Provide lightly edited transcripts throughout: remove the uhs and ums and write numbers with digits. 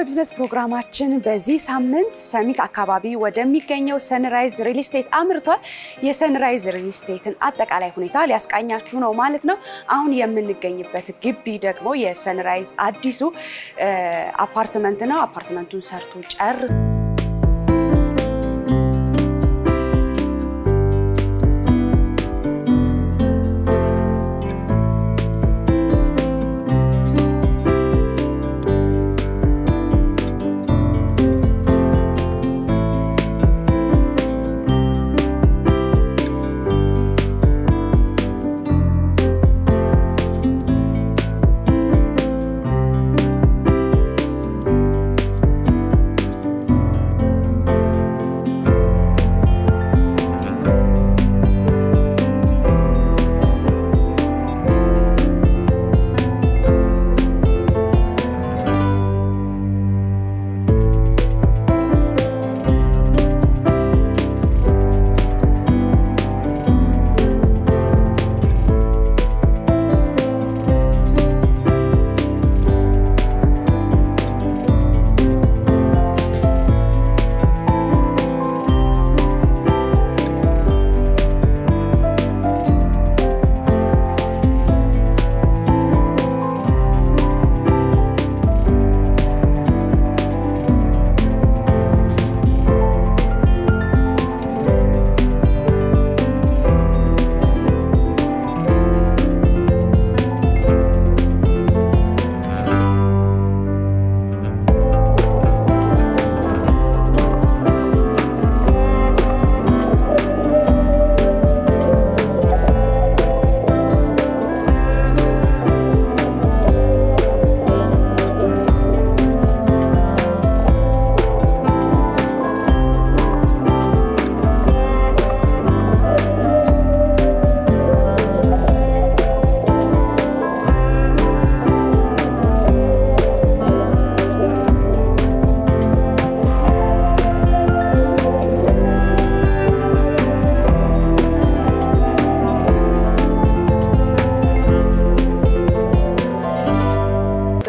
የቢዝነስ ፕሮግራማችን በዚህ ሳምንት ሰሚት አካባቢ ወደሚገኘው ሰንራይዝ ሪል ስቴት አምርቷል። የሰንራይዝ ሪል ስቴትን አጠቃላይ ሁኔታ ሊያስቃኛችሁ ነው ማለት ነው። አሁን የምንገኝበት ግቢ ደግሞ የሰንራይዝ አዲሱ አፓርትመንት ነው። አፓርትመንቱን ሰርቶ ጨርሶ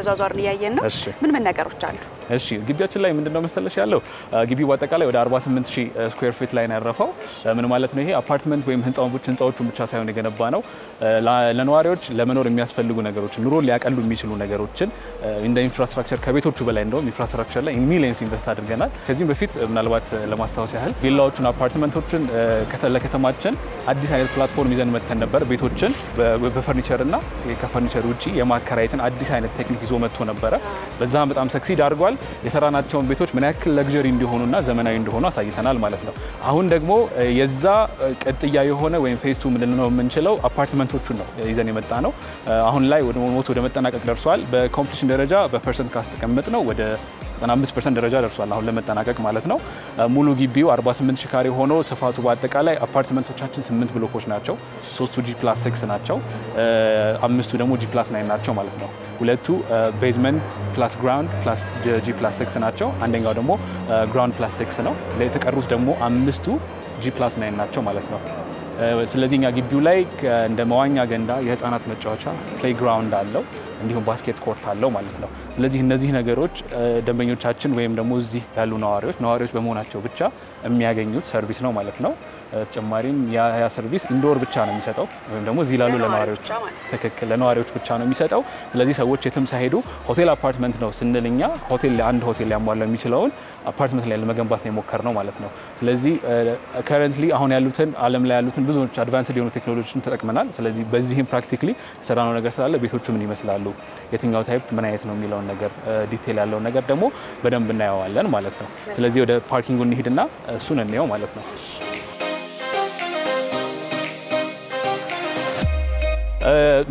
ዛዛርን ያየን ነው ምን ነገሮች አሉ እሺ ግቢያችን ላይ ምንድነው መሰለሽ ያለው ግቢው አጠቃላይ ወደ 48000 ስኩዌር ፊት ላይ ነው ያረፈው ምን ማለት ነው ይሄ አፓርትመንት ወይም ህንጻዎቹን ብቻ ሳይሆን የገነባ ነው ለነዋሪዎች ለመኖር የሚያስፈልጉ ነገሮች ኑሮ ሊያቀሉ የሚችሉ ነገሮችን እንደ ኢንፍራስትራክቸር ከቤቶቹ በላይ እንደውም ኢንፍራስትራክቸር ላይ ሚሊየንስ ኢንቨስት አድርገናል ከዚህም በፊት ምናልባት ለማስተዋወስ ያህል ቪላዎቹን አፓርትመንቶችን ለከተማችን አዲስ አይነት ፕላትፎርም ይዘን መተን ነበር ቤቶችን በፈርኒቸር እና ከፈርኒቸር ውጪ የማከራየትን አዲስ አይነት ቴክኒክ ይዞ መጥቶ ነበር በዛም በጣም ሰክሲድ አድርጓል የሰራናቸውን ቤቶች ምን ያክል ለግዠሪ እንዲሆኑና ዘመናዊ እንዲሆኑ አሳይተናል ማለት ነው አሁን ደግሞ የዛ ቀጥያ የሆነ ወይም ፌስ 2 ምንድነው የምንችለው አፓርትመንቶቹን ነው ይዘን የመጣ ነው አሁን ላይ ወደ መጠናቀቅ ደርሷል በኮምፕሊሽን ደረጃ በፐርሰንት ካስተቀመጥ ነው ወደ 95% ደረጃ ደርሷል አሁን ለመጠናቀቅ ማለት ነው ሙሉ ግቢው 48000 ካሬ ሆኖ ስፋቱ በአጠቃላይ አፓርትመንቶቻችን 8 ብሎኮች ናቸው 3ቱ G+6 ናቸው አምስቱ ደግሞ G+9 ናቸው ማለት ነው ሁለቱ ቤዝመንት ፕላስ ግራውንድ ፕላስ G+6 ናቸው አንደኛው ደግሞ ግራውንድ +6 ነው ለተቀሩት ደግሞ አምስቱ G+9 ናቸው ማለት ነው ስለዚህኛ ግቢው ላይ እንደ መዋኛ ገንዳ የህፃናት መጫወቻ ፕሌይግራውንድ አለው እንዲሁም ባስኬት ኮርት አለው ማለት ነው ስለዚህ እነዚህ ነገሮች ደንበኞቻችን ወይም ደግሞ እዚህ ያሉ ነዋሪዎች በመሆናቸው ብቻ የሚያገኙት ሰርቪስ ነው ማለት ነው ተጨማሪም ያ ሰርቪስ ኢንዶር ብቻ ነው የሚሰጠው ወይም ደግሞ እዚህ ላሉ ለነዋሪዎች ተከክለ ለነዋሪዎች ብቻ ነው የሚሰጠው ስለዚህ ሰዎች የትም ሳይሄዱ ሆቴል አፓርትመንት ነው ስንልኛ አንድ ሆቴል ያሟላ የሚችለውን አፓርትመንት ላይ ለመገንባት ነው የሞከርነው ማለት ነው ስለዚህ ከረንትሊ አሁን ያሉትን ዓለም ላይ ያሉትን ብዙዎች አድቫንስድ የሆኑ ቴክኖሎጂዎችን ተጠቅመናል ስለዚህ በዚህም ፕራክቲካሊ ሰራነው ነገር ስላለ ቤቶቹ ምን ይመስላሉ የትኛው ታይፕ ምን አይነት ነው የሚለው ነገር ዲቴል ያለው ነገር ደግሞ በደንብ እናየዋለን ማለት ነው ስለዚህ ወደ ፓርኪንጉ እንሂድና እሱን እንየው ማለት ነው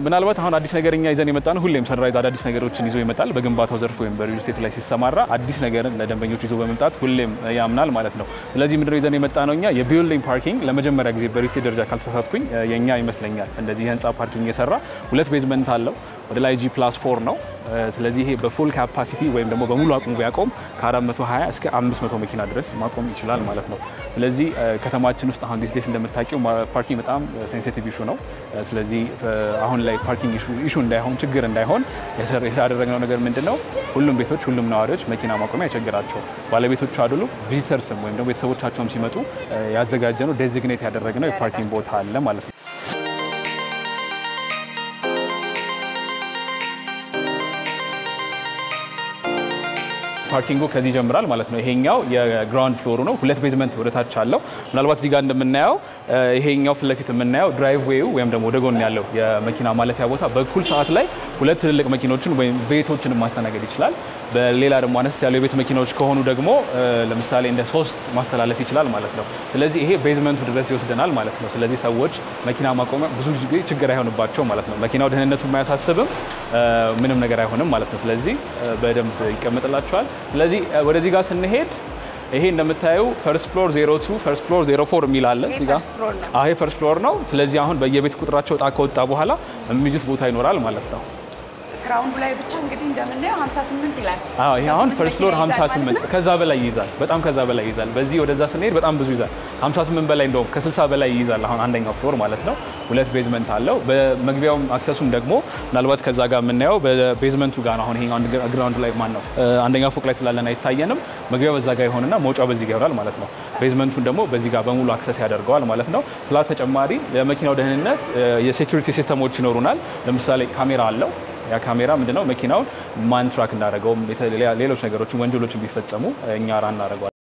ምናልባት አሁን አዲስ ነገርኛ ይዘን የመጣነው ሁሌም ሰንራይዝ አዲስ ነገሮችን ይዞ ይመጣል በግንባታው ዘርፍ ወይም በሪል ስቴት ላይ ሲሰማራ አዲስ ነገርን ለደንበኞች ይዞ በመምጣት ሁሌም ያምናል ማለት ነው ስለዚህ ምንድነው ይዘን የመጣነውኛ የቢልዲንግ ፓርኪንግ ለመጀመሪያ ጊዜ በሪል ስቴት ደረጃ ካልተሳሳትኩኝ የኛ ይመስለኛል እንደዚህ የህንጻ ፓርኪንግ የሰራ ሁለት ቤዝመንት አለው ወደ ላይ G+4 ነው ስለዚህ ይሄ በፉል ካፓሲቲ ወይም ደግሞ በሙሉ አቅሙ ቢያቆም ከ420 እስከ 500 መኪና ድረስ ማቆም ይችላል ማለት ነው ስለዚህ ከተማችን ውስጥ አሁን ዲስዴስ እንደምታውቂው ፓርኪንግ በጣም ሴንሲቲቭ ኢሹ ነው ስለዚህ አሁን ላይ ፓርኪንግ ኢሹ እንዳይሆን ችግር እንዳይሆን ያደረግነው ነገር ምንድነው ሁሉም ቤቶች ሁሉም ነዋሪዎች መኪና ማቆሚያ ያቸግራቸው ባለቤቶቹ አይደሉ ቪዚተርስም ወይም ደግሞ ቤተሰቦቻቸውም ሲመጡ ያዘጋጀነው ዴዚግኔት ያደረግነው የፓርኪንግ ቦታ አለ ማለት ነው ፓርኪንጉ ከዚህ ጀምራል ማለት ነው ይሄኛው የግራውንድ ፍሎሩ ነው ሁለት ቤዝመንት ወደ ታች አለው ምናልባት እዚህ ጋር እንደምናየው ይሄኛው ፍለፊት የምናየው ድራይቭ ዌው ወይም ደግሞ ወደ ጎን ያለው የመኪና ማለፊያ ቦታ በኩል ሰዓት ላይ ሁለት ትልልቅ መኪኖችን ወይም ቬቶችን ማስተናገድ ይችላል በሌላ ደግሞ አነስ ያለው የቤት መኪናዎች ከሆኑ ደግሞ ለምሳሌ እንደ 3 ማስተላለፍ ይችላል ማለት ነው ስለዚህ ይሄ ቤዝመንቱ ድረስ ይወስደናል ማለት ነው ስለዚህ ሰዎች መኪና ማቆሚያ ብዙ ጊዜ ችግር አይሆንባቸው ማለት ነው መኪናው ደህንነቱ የማያሳስብም ምንም ነገር አይሆንም ማለት ነው ስለዚህ በደንብ ይቀመጥላቸዋል ስለዚህ ወደዚህ ጋር ስንሄድ ይሄ እንደምታዩ ፈርስት ፍሎር 02 ፈርስት ፍሎር 04 የሚል አለ እዚህ ጋር ይሄ ፈርስት ፍሎር ነው ስለዚህ አሁን በየቤት ቁጥራቸው ጣ ከወጣ በኋላ የሚይዙት ቦታ ይኖራል ማለት ነው ግራውንድ ላይ ብቻ እንግዲህ እንደምናየው 58 ይላል ይሄ አሁን ፈርስት ፍሎር 58 ከዛ በላይ ይይዛል በጣም ከዛ በላይ ይይዛል በዚህ ወደዛ ስንሄድ በጣም ብዙ ይይዛል 58 በላይ እንደውም ከ60 በላይ ይይዛል አሁን አንደኛው ፍሎር ማለት ነው ሁለት ቤዝመንት አለው በመግቢያው አክሰሱም ደግሞ ምናልባት ከዛ ጋር የምናየው በቤዝመንቱ ጋር ነው አሁን ይሄ ግራውንድ ላይ ማን ነው አንደኛው ፎቅ ላይ ስላለና ይታየንም መግቢያው በዛ ጋር ይሆንና መውጫው በዚህ ጋር ይሆናል ማለት ነው ቤዝመንቱን ደግሞ በዚህ ጋር በሙሉ አክሰስ ያደርገዋል ማለት ነው ፕላስ ተጨማሪ ለመኪናው ደህንነት የሴኩሪቲ ሲስተሞች ይኖሩናል ለምሳሌ ካሜራ አለው ያ ካሜራ ምንድነው መኪናውን ማን ትራክ እንዳደረገው ሌሎች ነገሮችን ወንጀሎችን ቢፈጸሙ እኛ ራን እናደርጋለን